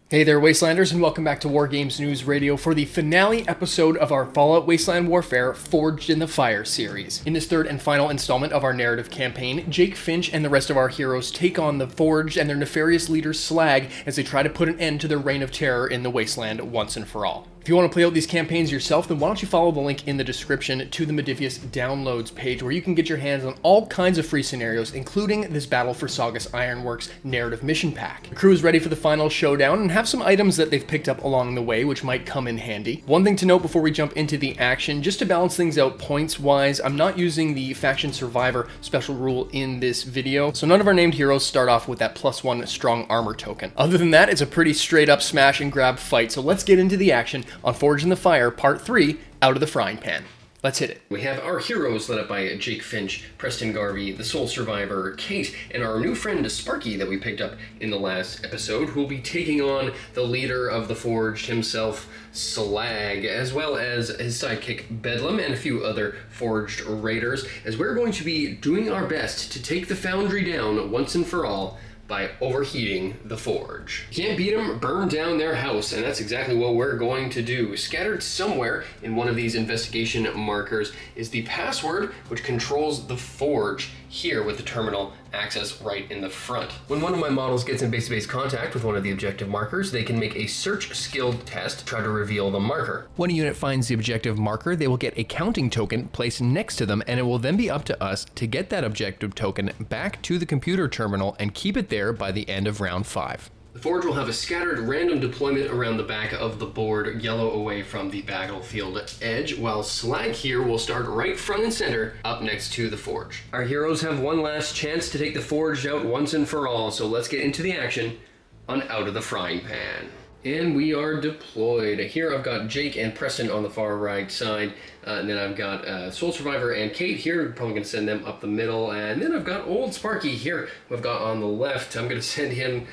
Hey there, Wastelanders, and welcome back to War Games News Radio for the finale episode of our Fallout Wasteland Warfare Forged in the Fire series. In this third and final installment of our narrative campaign, Jake Finch and the rest of our heroes take on the Forged and their nefarious leader Slag as they try to put an end to their reign of terror in the Wasteland once and for all. If you want to play out these campaigns yourself, then why don't you follow the link in the description to the Modifius downloads page where you can get your hands on all kinds of free scenarios, including this Battle for Saugus Ironworks narrative mission pack. The crew is ready for the final showdown and have some items that they've picked up along the way which might come in handy. One thing to note before we jump into the action, just to balance things out points-wise, I'm not using the Faction Survivor special rule in this video, so none of our named heroes start off with that +1 strong armor token. Other than that, it's a pretty straight up smash and grab fight, so let's get into the action on Forged in the Fire, Part 3, Out of the Frying Pan. Let's hit it. We have our heroes led up by Jake Finch, Preston Garvey, the sole survivor, Kate, and our new friend Sparky that we picked up in the last episode, who will be taking on the leader of the Forged himself, Slag, as well as his sidekick Bedlam and a few other Forged raiders, as we're going to be doing our best to take the Foundry down once and for all by overheating the Forge. Can't beat them, burn down their house, and that's exactly what we're going to do. Scattered somewhere in one of these investigation markers is the password which controls the Forge here with the terminal access right in the front. When one of my models gets in base-to-base contact with one of the objective markers, they can make a search skill test to try to reveal the marker. When a unit finds the objective marker, they will get a counting token placed next to them, and it will then be up to us to get that objective token back to the computer terminal and keep it there by the end of round 5. The Forge will have a scattered random deployment around the back of the board, yellow away from the battlefield edge, while Slag here will start right front and center up next to the Forge. Our heroes have one last chance to take the Forge out once and for all, so let's get into the action on Out of the Frying Pan. And we are deployed. Here I've got Jake and Preston on the far right side, and then I've got Soul Survivor and Kate here, probably going to send them up the middle, and then I've got old Sparky here, who I've got on the left. I'm going to send him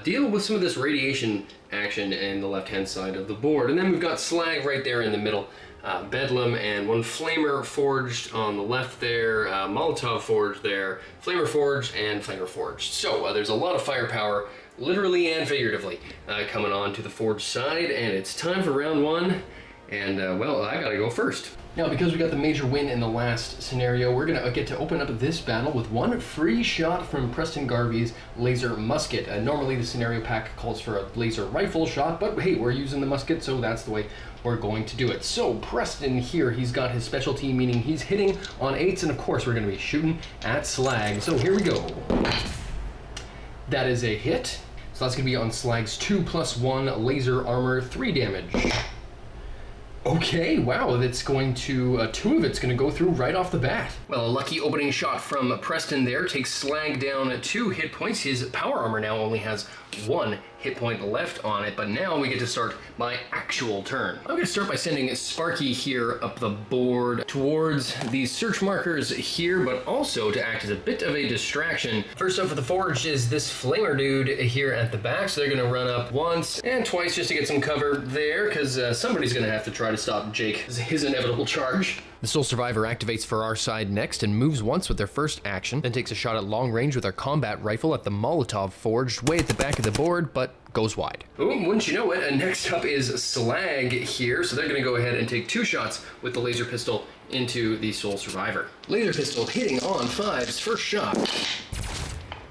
deal with some of this radiation action in the left-hand side of the board. And then we've got Slag right there in the middle, Bedlam, and one Flamer Forged on the left there, Molotov Forged there, Flamer Forged, and Flamer Forged. So there's a lot of firepower, literally and figuratively, coming on to the Forge side, and it's time for round 1, and well, I gotta go first. Now, because we got the major win in the last scenario, we're gonna get to open up this battle with one free shot from Preston Garvey's laser musket. Normally the scenario pack calls for a laser rifle shot, but hey, we're using the musket, so that's the way we're going to do it. So Preston here, he's got his specialty, meaning he's hitting on 8s, and of course we're gonna be shooting at Slag. So here we go. That is a hit. So that's going to be on Slag's 2+1 laser armor, 3 damage. Okay, wow, that's going to, 2 of it's going to go through right off the bat. Well, a lucky opening shot from Preston there takes Slag down 2 hit points. His power armor now only has 1 hit point left on it, but now we get to start my actual turn. I'm going to start by sending Sparky here up the board towards these search markers here, but also to act as a bit of a distraction. First up for the Forge is this Flamer dude here at the back, so they're going to run up once and twice just to get some cover there, because somebody's going to have to try to stop Jake, his inevitable charge. The Soul Survivor activates for our side next and moves once with their first action, then takes a shot at long range with our combat rifle at the Molotov Forged way at the back of the board, but goes wide. Boom, wouldn't you know it, next up is Slag here, so they're going to go ahead and take 2 shots with the laser pistol into the Soul Survivor. Laser pistol hitting on 5's first shot.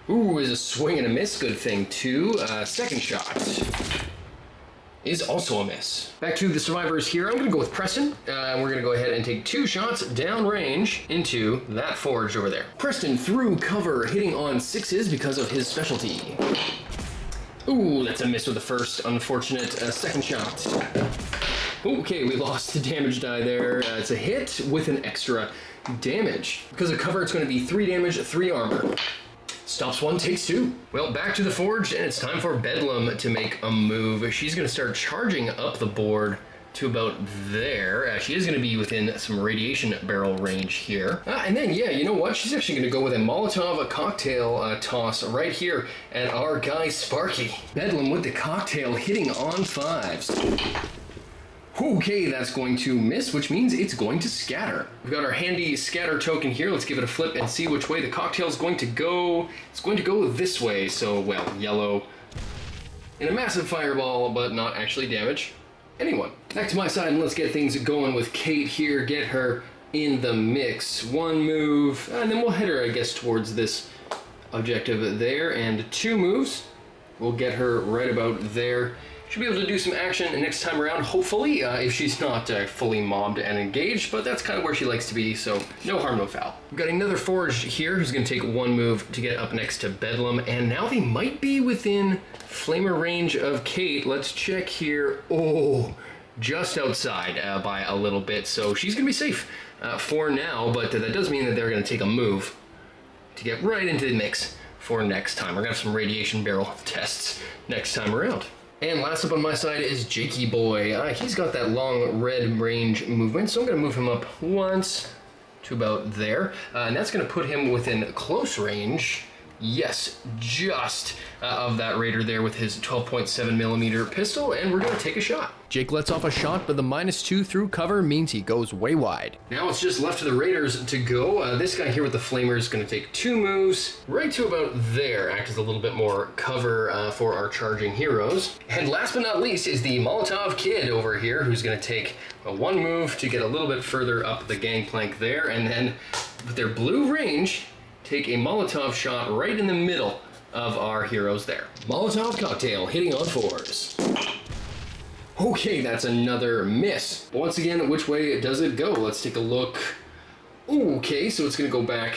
Ooh, is a swing and a miss, good thing too. Second shot is also a miss. Back to the survivors here. I'm gonna go with Preston, and we're gonna go ahead and take 2 shots downrange into that Forge over there. Preston through cover, hitting on 6s because of his specialty. Ooh, that's a miss with the first, unfortunate second shot. Okay, we lost the damage die there. It's a hit with an extra damage. Because of cover, it's gonna be 3 damage, 3 armor. Stops 1, takes 2. Well, back to the Forge, and it's time for Bedlam to make a move. She's going to start charging up the board to about there. She is going to be within some radiation barrel range here. And then, yeah, you know what? She's actually going to go with a Molotov cocktail toss right here at our guy Sparky. Bedlam with the cocktail hitting on 5s. Okay, that's going to miss, which means it's going to scatter. We've got our handy scatter token here. Let's give it a flip and see which way the cocktail is going to go. It's going to go this way, so, well, yellow in a massive fireball, but not actually damage anyone. Back to my side, and let's get things going with Kate here. Get her in the mix. One move, and then we'll head her, I guess, towards this objective there, and 2 moves. We'll get her right about there. Should be able to do some action next time around, hopefully, if she's not fully mobbed and engaged, but that's kind of where she likes to be, so no harm, no foul. We've got another Forged here who's going to take 1 move to get up next to Bedlam, and now they might be within flamer range of Kate. Let's check here. Oh, just outside by a little bit, so she's going to be safe for now, but that does mean that they're going to take a move to get right into the mix for next time. We're going to have some radiation barrel tests next time around. And last up on my side is Jakey Boy. He's got that long red range movement, so I'm going to move him up once to about there. And that's going to put him within close range. Yes, just of that raider there with his 12.7mm pistol, and we're going to take a shot. Jake lets off a shot, but the -2 through cover means he goes way wide. Now it's just left to the raiders to go. This guy here with the flamer is going to take 2 moves right to about there, act as a little bit more cover for our charging heroes. And last but not least is the Molotov Kid over here, who's going to take 1 move to get a little bit further up the gangplank there, and then with their blue range, take a Molotov shot right in the middle of our heroes there. Molotov cocktail hitting on 4s. Okay, that's another miss. Once again, which way does it go? Let's take a look. Okay, so it's gonna go back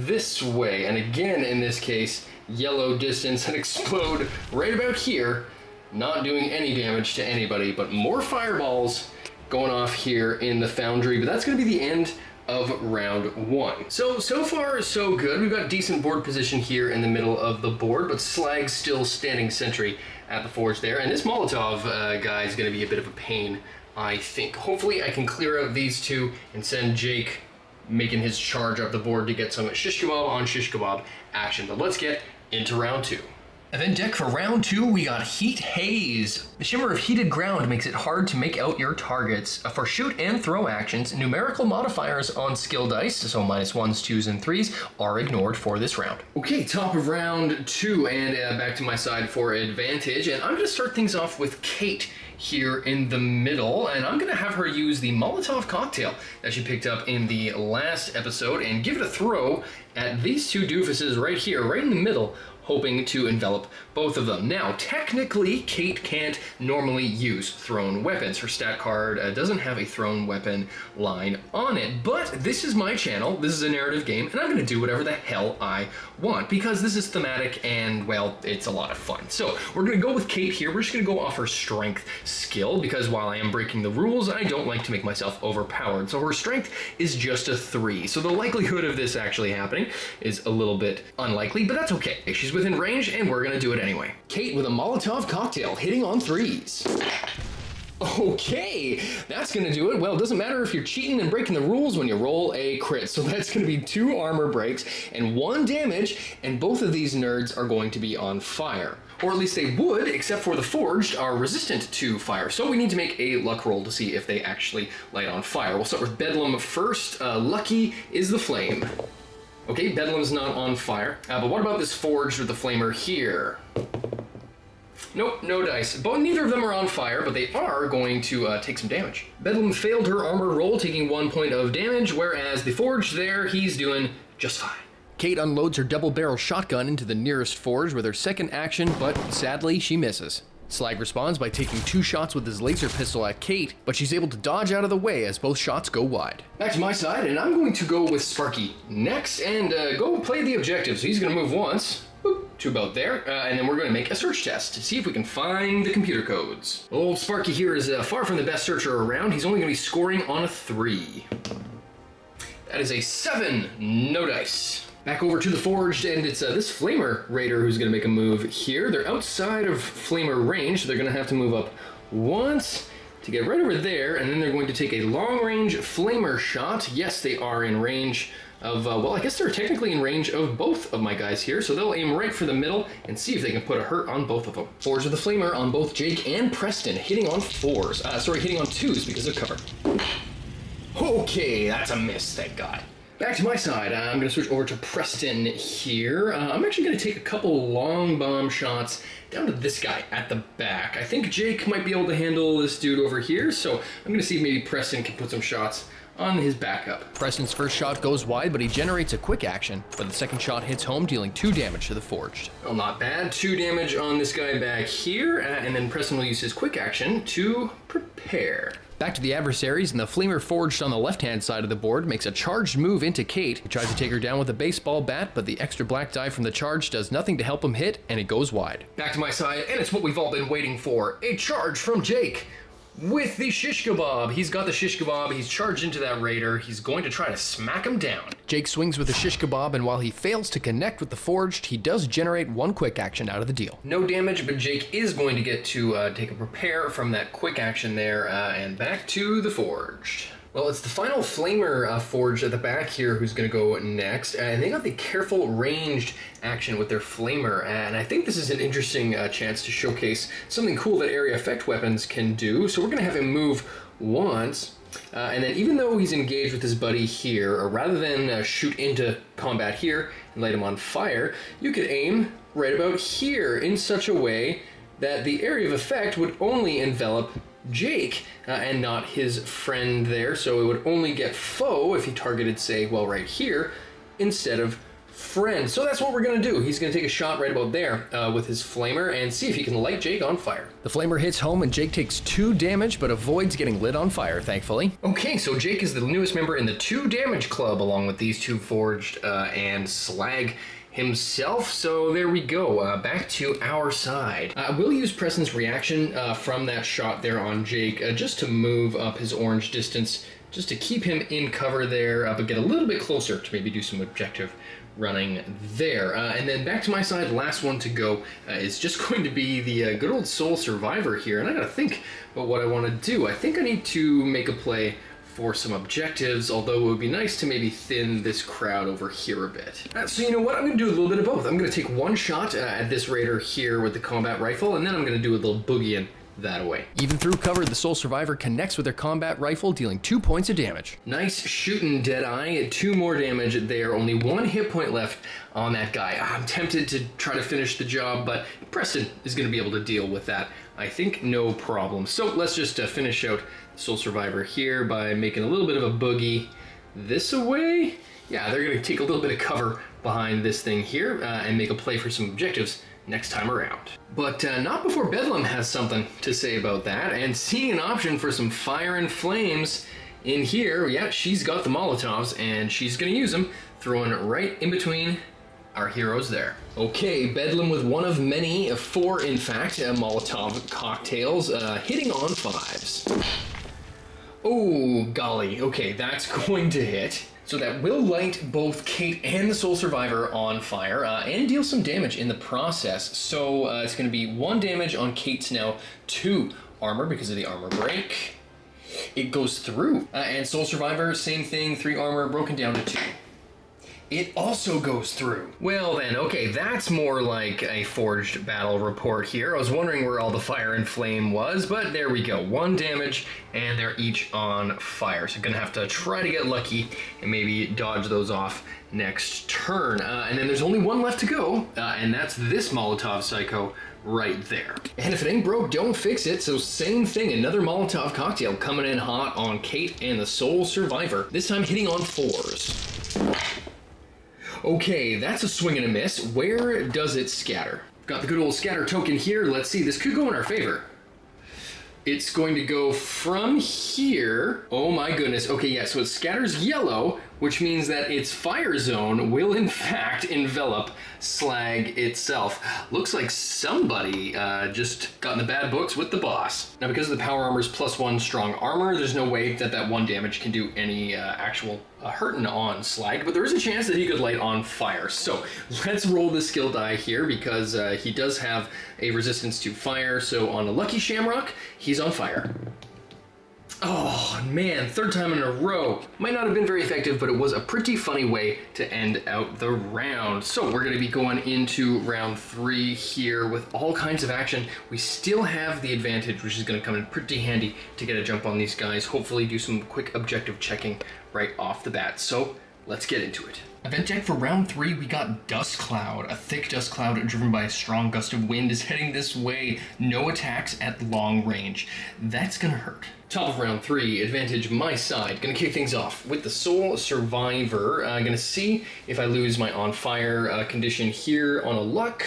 this way. And again, in this case, yellow distance and explode right about here, not doing any damage to anybody, but more fireballs going off here in the foundry, but that's gonna be the end of round 1. So far so good. We've got decent board position here in the middle of the board, but Slag's still standing sentry at the forge there, and this Molotov guy is going to be a bit of a pain, I think. Hopefully I can clear out these 2 and send Jake making his charge up the board to get some shish kebab on shish kebab action, but let's get into round 2. Event deck for round 2, we got Heat Haze. The shimmer of heated ground makes it hard to make out your targets. For shoot and throw actions, numerical modifiers on skill dice, so -1s, 2s, and 3s, are ignored for this round. Okay, top of round 2, and back to my side for advantage, and I'm going to start things off with Kate here in the middle, and I'm going to have her use the Molotov cocktail that she picked up in the last episode and give it a throw at these 2 doofuses right here, right in the middle, hoping to envelop both of them. Now, technically, Kate can't normally use thrown weapons. Her stat card doesn't have a thrown weapon line on it, but this is my channel, this is a narrative game, and I'm gonna do whatever the hell I want, because this is thematic and, well, it's a lot of fun. So, we're gonna go with Kate here. We're just gonna go off her strength skill, because while I am breaking the rules, I don't like to make myself overpowered. So her strength is just a 3. So the likelihood of this actually happening is a little bit unlikely, but that's okay. She's within range, and we're gonna do it anyway. Kate with a Molotov cocktail hitting on 3s. Okay, that's gonna do it. Well, it doesn't matter if you're cheating and breaking the rules when you roll a crit. So that's gonna be 2 armor breaks and 1 damage, and both of these nerds are going to be on fire. Or at least they would, except for the Forged are resistant to fire. So we need to make a luck roll to see if they actually light on fire. We'll start with Bedlam first. Lucky is the flame. Okay, Bedlam's not on fire. But what about this Forged with the flamer here? Nope, no dice. But neither of them are on fire, but they are going to take some damage. Bedlam failed her armor roll, taking 1 point of damage, whereas the Forged there, he's doing just fine. Kate unloads her double-barrel shotgun into the nearest Forge with her second action, but sadly, she misses. Slag responds by taking 2 shots with his laser pistol at Kate, but she's able to dodge out of the way as both shots go wide. Back to my side, and I'm going to go with Sparky next and go play the objective. So he's going to move once, to about there, and then we're going to make a search test to see if we can find the computer codes. Old Sparky here is far from the best searcher around. He's only going to be scoring on a 3. That is a 7, no dice. Back over to the Forged, and it's this Flamer Raider who's going to make a move here. They're outside of Flamer range, so they're going to have to move up once to get right over there, and then they're going to take a long-range Flamer shot. Yes, they are in range of, well, I guess they're technically in range of both of my guys here, so they'll aim right for the middle and see if they can put a hurt on both of them. Forged with the Flamer on both Jake and Preston, hitting on 4s. Sorry, hitting on 2s because of cover. Okay, that's a miss, thank God. Back to my side, I'm going to switch over to Preston here. I'm actually going to take a couple long bomb shots down to this guy at the back. I think Jake might be able to handle this dude over here, so I'm going to see if maybe Preston can put some shots on his backup. Preston's first shot goes wide, but he generates a quick action, but the second shot hits home, dealing 2 damage to the Forged. Well, not bad. 2 damage on this guy back here, and then Preston will use his quick action to prepare. Back to the adversaries, and the Flamer Forged on the left-hand side of the board makes a charged move into Kate. He tries to take her down with a baseball bat, but the extra black die from the charge does nothing to help him hit, and it goes wide. Back to my side, and it's what we've all been waiting for. A charge from Jake with the shish kebab. He's got the shish kebab, he's charged into that raider, he's going to try to smack him down. Jake swings with the shish kebab, and while he fails to connect with the Forged, he does generate 1 quick action out of the deal. No damage, but Jake is going to get to take a prepare from that quick action there, and back to the Forged. Well, it's the final Flamer Forged at the back here who's going to go next, and they got the careful ranged action with their Flamer, and I think this is an interesting chance to showcase something cool that area effect weapons can do. So we're going to have him move once, and then even though he's engaged with his buddy here, rather than shoot into combat here and light him on fire, you could aim right about here in such a way that the area of effect would only envelop Jake and not his friend there, so it would only get foe if he targeted, say, well, right here, instead of friend. So that's what we're going to do. He's going to take a shot right about there with his Flamer and see if he can light Jake on fire. The Flamer hits home, and Jake takes 2 damage, but avoids getting lit on fire, thankfully. Okay, so Jake is the newest member in the 2 damage club, along with these 2 Forged and Slag himself. So there we go, back to our side. We'll use Preston's reaction from that shot there on Jake just to move up his orange distance, just to keep him in cover there, but get a little bit closer to maybe do some objective running there. And then back to my side, last one to go is just going to be the good old Soul Survivor here, and I gotta think about what I want to do. I think I need to make a play for some objectives, although it would be nice to maybe thin this crowd over here a bit. So you know what, I'm going to do a little bit of both. I'm going to take 1 shot at this raider here with the combat rifle, and then I'm going to do a little boogieing that away. Even through cover, the Soul Survivor connects with their combat rifle, dealing 2 points of damage. Nice shooting, Deadeye. 2 more damage there. Only 1 hit point left on that guy. I'm tempted to try to finish the job, but Preston is going to be able to deal with that, I think, no problem. So let's just finish out the Soul Survivor here by making a little bit of a boogie this away. Yeah, they're going to take a little bit of cover behind this thing here and make a play for some objectives next time around. But not before Bedlam has something to say about that, and seeing an option for some fire and flames in here. Yeah, she's got the Molotovs, and she's going to use them, throwing it right in between our heroes there. Okay, Bedlam with one of many, 4 in fact, Molotov cocktails, hitting on 5s. Oh, golly. Okay, that's going to hit. So that will light both Kate and the Soul Survivor on fire, and deal some damage in the process. So it's going to be 1 damage on Kate's now, 2 armor because of the armor break. It goes through. And Soul Survivor, same thing, 3 armor, broken down to 2. It also goes through. Well then, okay, that's more like a Forged battle report here. I was wondering where all the fire and flame was, but there we go. 1 damage, and they're each on fire. So gonna have to try to get lucky and maybe dodge those off next turn. And then there's only 1 left to go, and that's this Molotov Psycho right there. And if it ain't broke, don't fix it. So same thing, another Molotov cocktail coming in hot on Kate and the Soul Survivor, this time hitting on 4s. Okay, that's a swing and a miss. Where does it scatter? Got the good old scatter token here. Let's see, this could go in our favor. It's going to go from here. Oh my goodness. Okay, yeah, so it scatters yellow, which means that its fire zone will in fact envelop Slag itself. Looks like somebody just got in the bad books with the boss. Now, because of the power armor's +1 strong armor, there's no way that that 1 damage can do any actual hurting on Slag, but there is a chance that he could light on fire. So let's roll the skill die here, because he does have a resistance to fire. So on a lucky Shamrock, he's on fire. Oh man, 3rd time in a row. Might not have been very effective, but it was a pretty funny way to end out the round. So we're gonna be going into round 3 here with all kinds of action. We still have the advantage, which is gonna come in pretty handy to get a jump on these guys. Hopefully do some quick objective checking right off the bat. So let's get into it. Event deck for round 3, we got Dust Cloud. A thick dust cloud driven by a strong gust of wind is heading this way. No attacks at long range. That's gonna hurt. Top of round 3, advantage my side. Gonna kick things off with the Soul Survivor. Gonna see if I lose my on fire condition here on a luck.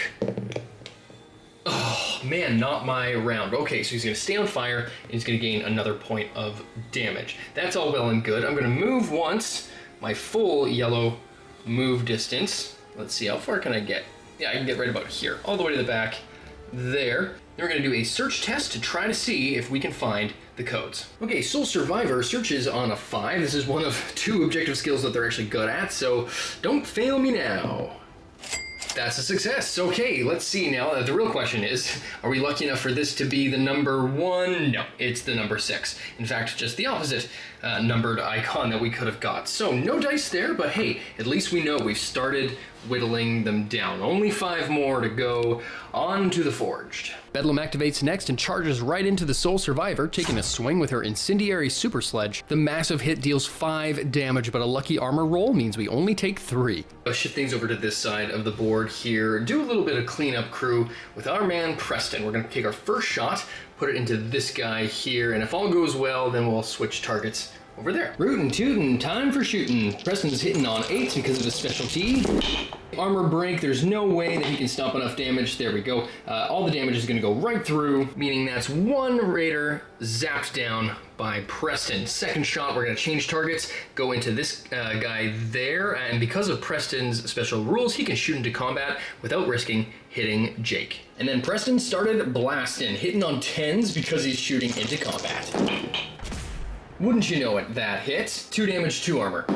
Oh man, not my round. Okay, so he's gonna stay on fire and he's gonna gain another point of damage. That's all well and good. I'm gonna move once, my full yellow move distance. Let's see, how far can I get? Yeah, I can get right about here, all the way to the back there. Then we're gonna do a search test to try to see if we can find the codes. Okay, Soul Survivor searches on a 5. This is one of 2 objective skills that they're actually good at, so don't fail me now. That's a success. Okay, let's see now. The real question is, are we lucky enough for this to be the number 1? No, it's the number 6. In fact, just the opposite numbered icon that we could have got. So no dice there, but hey, at least we know we've started whittling them down. Only 5 more to go. On to the Forged. Bedlam activates next and charges right into the Soul Survivor, taking a swing with her Incendiary Super Sledge. The massive hit deals 5 damage, but a lucky armor roll means we only take 3. Let's shift things over to this side of the board here. Do a little bit of cleanup crew with our man Preston. We're gonna take our first shot, put it into this guy here, and if all goes well, then we'll switch targets over there. Rootin' tootin', time for shooting. Preston's hitting on 8 because of his specialty. Armor break, there's no way that he can stop enough damage. There we go. All the damage is gonna go right through, meaning that's 1 Raider zapped down by Preston. Second shot, we're gonna change targets, go into this guy there, and because of Preston's special rules, he can shoot into combat without risking hitting Jake. And then Preston started blasting, hitting on 10s because he's shooting into combat. Wouldn't you know it, that hit. 2 damage, 2 armor.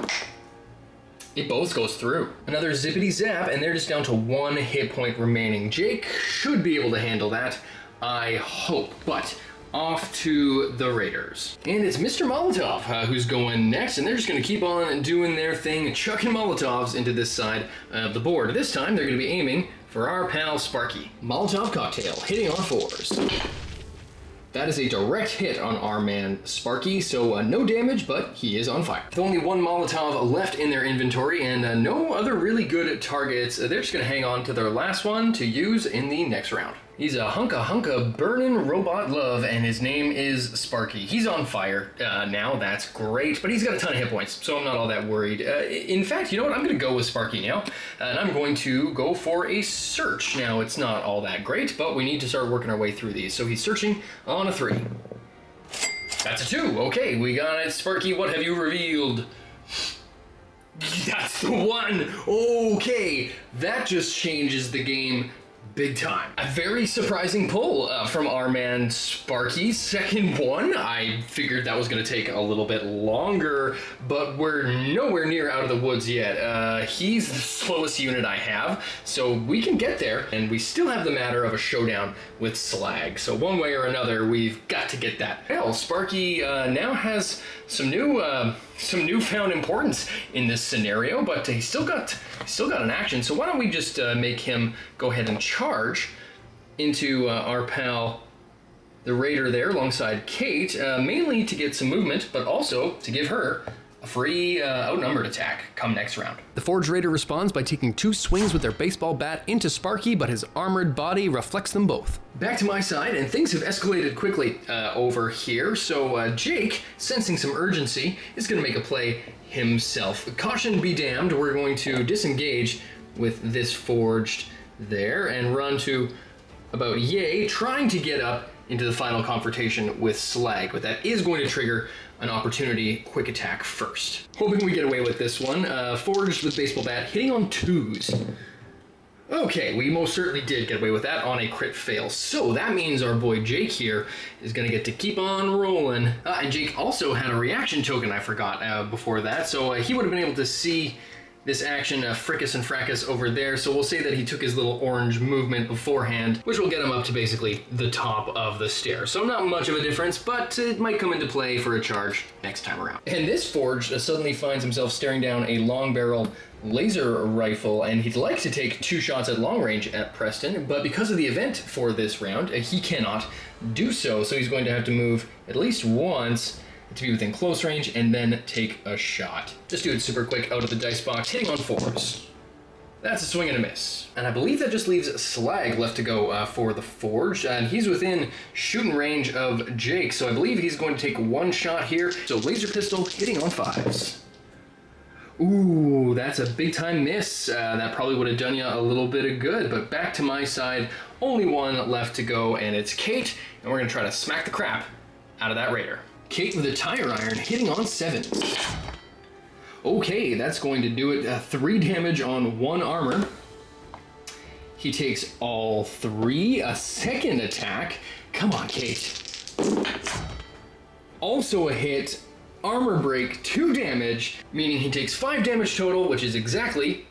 It both goes through. Another zippity zap, and they're just down to 1 hit point remaining. Jake should be able to handle that, I hope. But off to the Raiders. And it's Mr. Molotov who's going next, and they're just gonna keep on doing their thing, chucking Molotovs into this side of the board. This time, they're gonna be aiming for our pal Sparky. Molotov cocktail, hitting on 4s. That is a direct hit on our man Sparky, so no damage, but he is on fire. With only 1 Molotov left in their inventory and no other really good targets, they're just gonna hang on to their last one to use in the next round. He's a hunka burnin' robot love, and his name is Sparky. He's on fire now, that's great, but he's got a ton of hit points, so I'm not all that worried. In fact, you know what, I'm gonna go with Sparky now, and I'm going to go for a search. Now, it's not all that great, but we need to start working our way through these. So he's searching on a 3. That's a 2, okay, we got it. Sparky, what have you revealed? That's the 1, okay, that just changes the game big time. A very surprising pull from our man Sparky. Second one, I figured that was gonna take a little bit longer, but we're nowhere near out of the woods yet. He's the slowest unit I have, so we can get there, and we still have the matter of a showdown with Slag. So one way or another, we've got to get that. Hell, Sparky now has some newfound importance in this scenario, but he's still got an action. So why don't we just make him go ahead and charge into our pal the Raider there alongside Kate, mainly to get some movement, but also to give her a free outnumbered attack come next round. The Forged Raider responds by taking 2 swings with their baseball bat into Sparky, but his armored body reflects them both. Back to my side, and things have escalated quickly over here, so Jake, sensing some urgency, is going to make a play himself. Caution be damned, we're going to disengage with this Forged there and run to about yay, trying to get up into the final confrontation with Slag, but that is going to trigger an opportunity quick attack first. Hoping we get away with this one. Forged with baseball bat, hitting on 2s. Okay, we most certainly did get away with that on a crit fail. So that means our boy Jake here is gonna get to keep on rolling. And Jake also had a reaction token I forgot before that, so he would have been able to see this action, frickus and fracas over there, so we'll say that he took his little orange movement beforehand, which will get him up to basically the top of the stair. So not much of a difference, but it might come into play for a charge next time around. And this Forged suddenly finds himself staring down a long barrel laser rifle, and he'd like to take 2 shots at long range at Preston, but because of the event for this round, he cannot do so, so he's going to have to move at least once to be within close range, and then take a shot. Just do it super quick out of the dice box, hitting on 4s. That's a swing and a miss. And I believe that just leaves Slag left to go for the Forge, and he's within shooting range of Jake, so I believe he's going to take one shot here. So laser pistol hitting on 5s. Ooh, that's a big time miss. That probably would have done you a little bit of good, but back to my side, only one left to go, and it's Kate, and we're gonna try to smack the crap out of that raider. Kate with a tire iron hitting on 7s. Okay, that's going to do it. 3 damage on 1 armor. He takes all 3. A second attack. Come on, Kate. Also a hit. Armor break, 2 damage, meaning he takes 5 damage total, which is exactly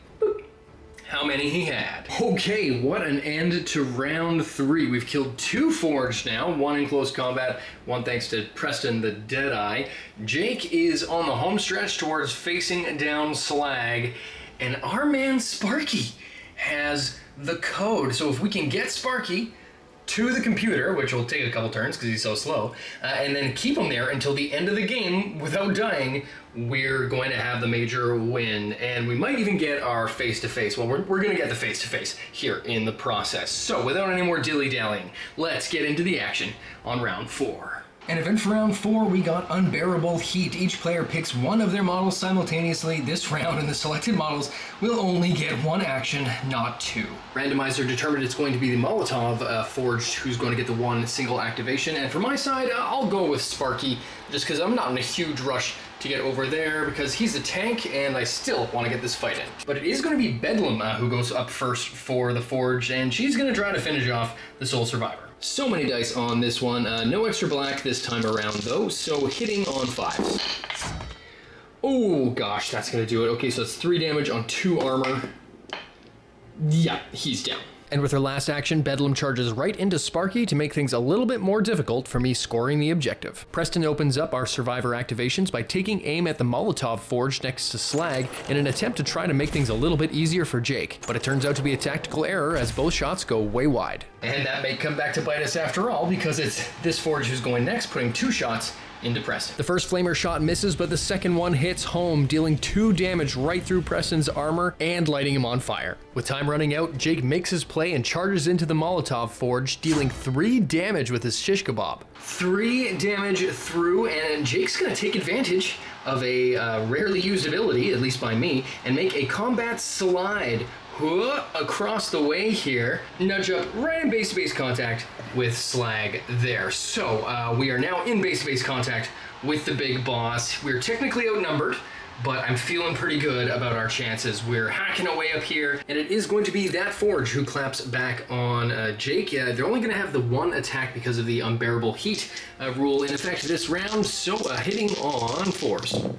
how many he had. Okay, what an end to round 3. We've killed 2 Forged now, 1 in close combat, 1 thanks to Preston the Deadeye. Jake is on the home stretch towards facing down Slag, and our man Sparky has the code. So if we can get Sparky to the computer, which will take a couple turns because he's so slow, and then keep him there until the end of the game without dying, we're going to have the major win, and we might even get our face-to-face. Well, we're going to get the face-to-face here in the process. So without any more dilly-dallying, let's get into the action on round 4. And event for round 4, we got Unbearable Heat. Each player picks one of their models simultaneously. This round, and the selected models will only get 1 action, not 2. Randomizer determined it's going to be the Molotov Forged who's going to get the 1 single activation. And for my side, I'll go with Sparky, just because I'm not in a huge rush to get over there, because he's a tank, and I still want to get this fight in. But it is going to be Bedlam who goes up first for the Forge, and she's going to try to finish off the sole survivor. So many dice on this one. No extra black this time around, though, so hitting on 5s. Oh, gosh, that's going to do it. Okay, so it's 3 damage on 2 armor. Yeah, he's down. And with her last action, Bedlam charges right into Sparky to make things a little bit more difficult for me scoring the objective. Preston opens up our survivor activations by taking aim at the Molotov Forge next to Slag in an attempt to try to make things a little bit easier for Jake, but it turns out to be a tactical error as both shots go way wide. And that may come back to bite us after all, because it's this Forge who's going next, putting 2 shots into Preston. The first flamer shot misses, but the second one hits home, dealing 2 damage right through Preston's armor and lighting him on fire. With time running out, Jake makes his play and charges into the Molotov Forge, dealing 3 damage with his shish kebab. 3 damage through, and Jake's gonna take advantage of a rarely used ability, at least by me, and make a combat slide across the way here, nudge up right in base-to-base contact with Slag there. So we are now in base-to-base contact with the big boss. We're technically outnumbered, but I'm feeling pretty good about our chances. We're hacking away up here, and it is going to be that Forge who claps back on Jake. They're only going to have the 1 attack because of the Unbearable Heat rule in effect this round, so hitting on 4s.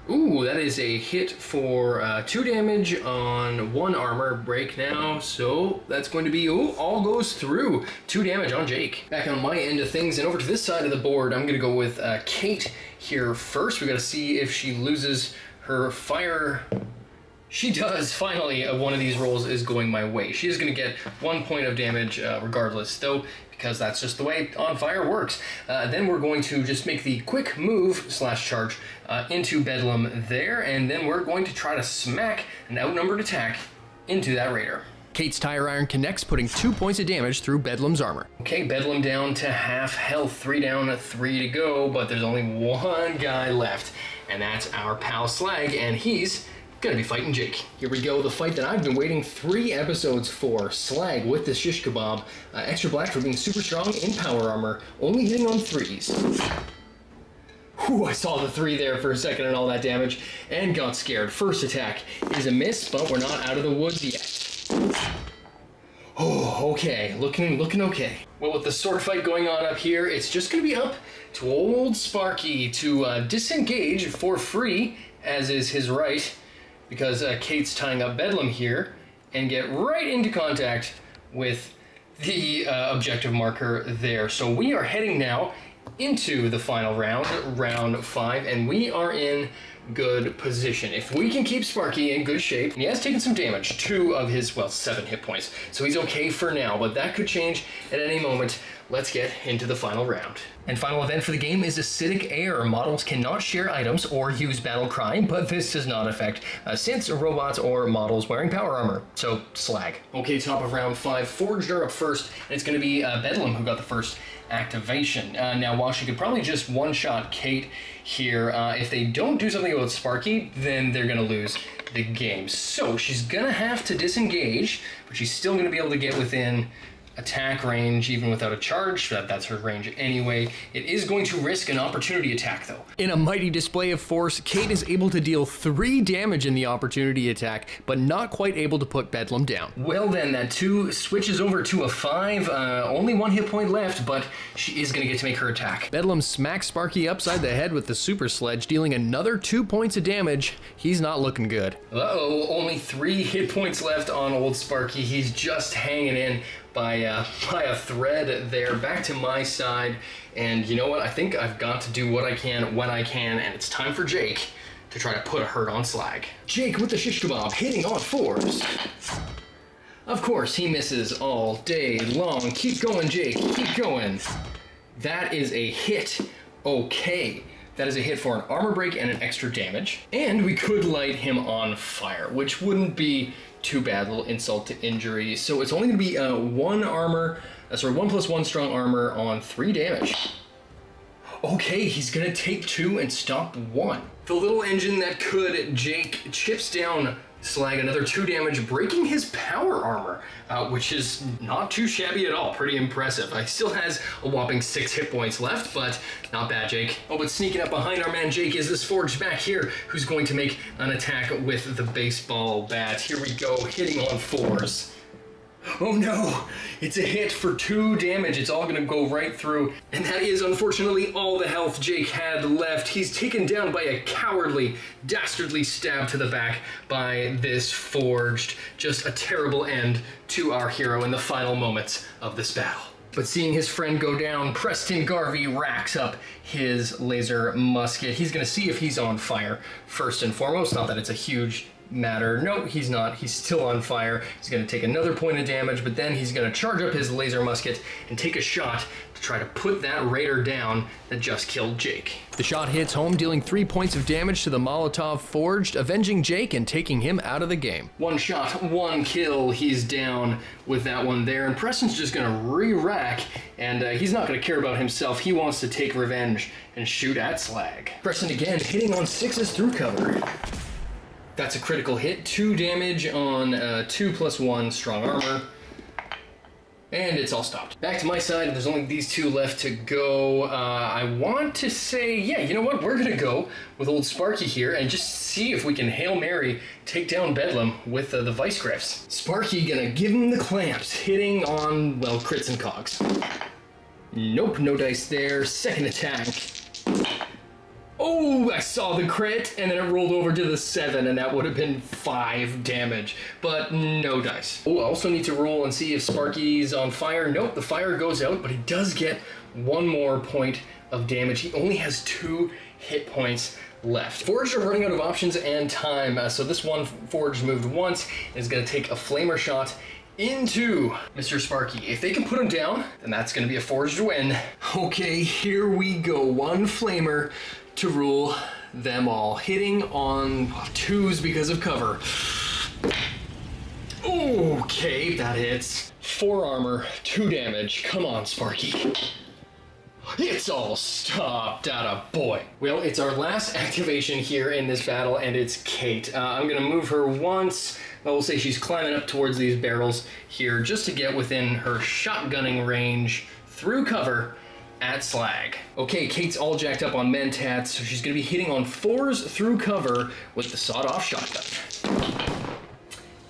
Ooh, that is a hit for 2 damage on 1 armor break now, so that's going to be, all goes through. 2 damage on Jake. Back on my end of things, and over to this side of the board, I'm going to go with Kate here first. We got to see if she loses her fire. She does, finally. One of these rolls is going my way. She is going to get 1 point of damage regardless, though, because that's just the way on fire works. Then we're going to just make the quick move / charge into Bedlam there, and then we're going to try to smack an outnumbered attack into that raider. Kate's tire iron connects, putting 2 points of damage through Bedlam's armor. Okay, Bedlam down to half health, 3 down, 3 to go, but there's only 1 guy left, and that's our pal Slag, and he's gonna be fighting Jake. Here we go, the fight that I've been waiting 3 episodes for. Slag with the shish kebab. Extra black for being super strong in power armor, only hitting on 3s. Whew, I saw the 3 there for a second and all that damage, and got scared. First attack is a miss, but we're not out of the woods yet. Oh, okay, looking okay. Well, with the sword fight going on up here, it's just gonna be up to old Sparky to disengage for free, as is his right, because Kate's tying up Bedlam here, and get right into contact with the objective marker there. So we are heading now into the final round, round 5, and we are in good position. If we can keep Sparky in good shape, and he has taken some damage, 2 of his, well, 7 hit points, so he's okay for now, but that could change at any moment. let's get into the final round. And final event for the game is acidic air. Models cannot share items or use battle cry, but this does not affect synths, robots, or models wearing power armor. So, Slag. Okay, top of round 5, Forged are up first, and it's going to be Bedlam who got the first activation. Now, while she could probably just one-shot Kate here, if they don't do something about Sparky, then they're going to lose the game. So, she's going to have to disengage, but she's still going to be able to get within attack range even without a charge. That's her range anyway. It is going to risk an opportunity attack though. In a mighty display of force, Kate is able to deal 3 damage in the opportunity attack, but not quite able to put Bedlam down. Well then, that 2 switches over to a 5. Only 1 hit point left, but she is going to get to make her attack. Bedlam smacks Sparky upside the head with the super sledge, dealing another 2 points of damage. He's not looking good. Uh-oh, only 3 hit points left on old Sparky. He's just hanging in by a thread there. Back to my side, and you know what? I think I've got to do what I can when I can, and it's time for Jake to try to put a hurt on Slag. Jake with the shish kebab, hitting on 4s. Of course, he misses all day long. Keep going, Jake, keep going. That is a hit. Okay. That is a hit for an armor break and an extra damage. And we could light him on fire, which wouldn't be too bad, a little insult to injury. So it's only gonna be 1 +1 strong armor on 3 damage. Okay, he's gonna take 2 and stop 1. The little engine that could, Jake chips down Slag another 2 damage, breaking his power armor, which is not too shabby at all. Pretty impressive. He still has a whopping 6 hit points left, but not bad, Jake. Oh, but sneaking up behind our man Jake is this Forged back here, who's going to make an attack with the baseball bat. Here we go, hitting on 4s. Oh no, it's a hit for 2 damage. It's all gonna go right through. And that is unfortunately all the health Jake had left. He's taken down by a cowardly, dastardly stab to the back by this Forged. Just a terrible end to our hero in the final moments of this battle. But seeing his friend go down, Preston Garvey racks up his laser musket. He's gonna see if he's on fire first and foremost. Not that it's a huge matter. No, he's not. He's still on fire. He's going to take another point of damage, but then he's going to charge up his laser musket and take a shot to try to put that raider down that just killed Jake. The shot hits home, dealing 3 points of damage to the Molotov Forged, avenging Jake and taking him out of the game. 1 shot, 1 kill. He's down with that one there, and Preston's just going to re-rack, and he's not going to care about himself. He wants to take revenge and shoot at Slag. Preston again, hitting on 6s through cover. That's a critical hit, 2 damage on 2 +1 strong armor, and it's all stopped. Back to my side, there's only these 2 left to go. I want to say, yeah, you know what? We're gonna go with old Sparky here and just see if we can Hail Mary take down Bedlam with the vice grips. Sparky gonna give him the clamps, hitting on, well, crits and cogs. Nope, no dice there. Second attack. Oh, I saw the crit, and then it rolled over to the 7, and that would have been 5 damage, but no dice. Oh, I also need to roll and see if Sparky's on fire. Nope, the fire goes out, but he does get 1 more point of damage. He only has 2 hit points left. Forged are running out of options and time, so this one Forged moved once and is going to take a flamer shot into Mr. Sparky. If they can put him down, then that's going to be a Forged win. Okay, here we go. 1 flamer to rule them all. Hitting on 2s because of cover. Okay, that hits. 4 armor, 2 damage. Come on, Sparky. It's all stopped, atta boy. Well, it's our last activation here in this battle, and it's Kate. I'm gonna move her once. We'll say she's climbing up towards these barrels here just to get within her shotgunning range through cover at Slag. Okay, Kate's all jacked up on mentats, so she's gonna be hitting on 4s through cover with the sawed-off shotgun.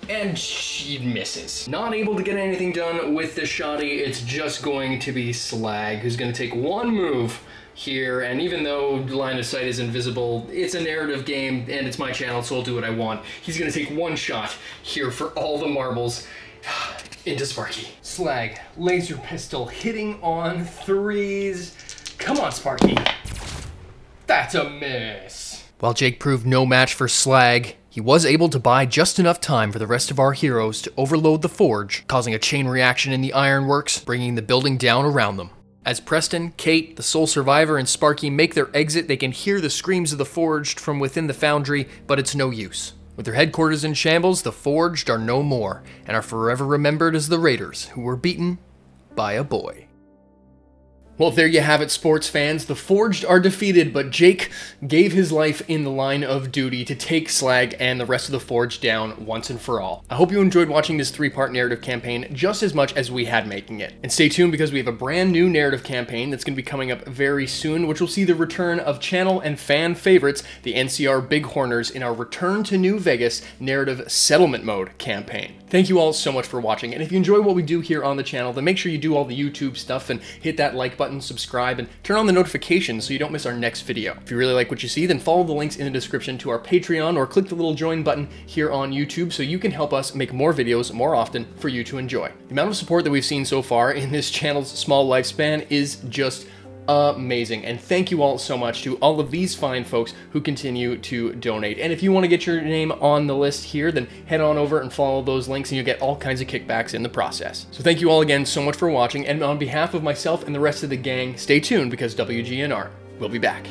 And she misses. Not able to get anything done with the shotty. It's just going to be Slag, who's gonna take 1 move here, and even though line of sight is invisible, it's a narrative game, and it's my channel, so I'll do what I want. He's gonna take 1 shot here for all the marbles into Sparky. Slag, laser pistol, hitting on 3s. Come on, Sparky. That's a miss. While Jake proved no match for Slag, he was able to buy just enough time for the rest of our heroes to overload the forge, causing a chain reaction in the ironworks, bringing the building down around them. As Preston, Kate, the sole survivor, and Sparky make their exit, they can hear the screams of the Forged from within the foundry, but it's no use. With their headquarters in shambles, the Forged are no more, and are forever remembered as the Raiders, who were beaten by a boy. Well, there you have it, sports fans. The Forged are defeated, but Jake gave his life in the line of duty to take Slag and the rest of the Forged down once and for all. I hope you enjoyed watching this 3-part narrative campaign just as much as we had making it. And stay tuned because we have a brand new narrative campaign that's going to be coming up very soon, which will see the return of channel and fan favorites, the NCR Bighorners, in our Return to New Vegas narrative settlement mode campaign. Thank you all so much for watching, and if you enjoy what we do here on the channel, then make sure you do all the YouTube stuff and hit that like button, subscribe, and turn on the notifications so you don't miss our next video. If you really like what you see, then follow the links in the description to our Patreon or click the little join button here on YouTube so you can help us make more videos more often for you to enjoy. The amount of support that we've seen so far in this channel's small lifespan is just amazing, and thank you all so much to all of these fine folks who continue to donate. And if you want to get your name on the list here, then head on over and follow those links and you'll get all kinds of kickbacks in the process. So thank you all again so much for watching, and on behalf of myself and the rest of the gang, stay tuned because WGNR will be back.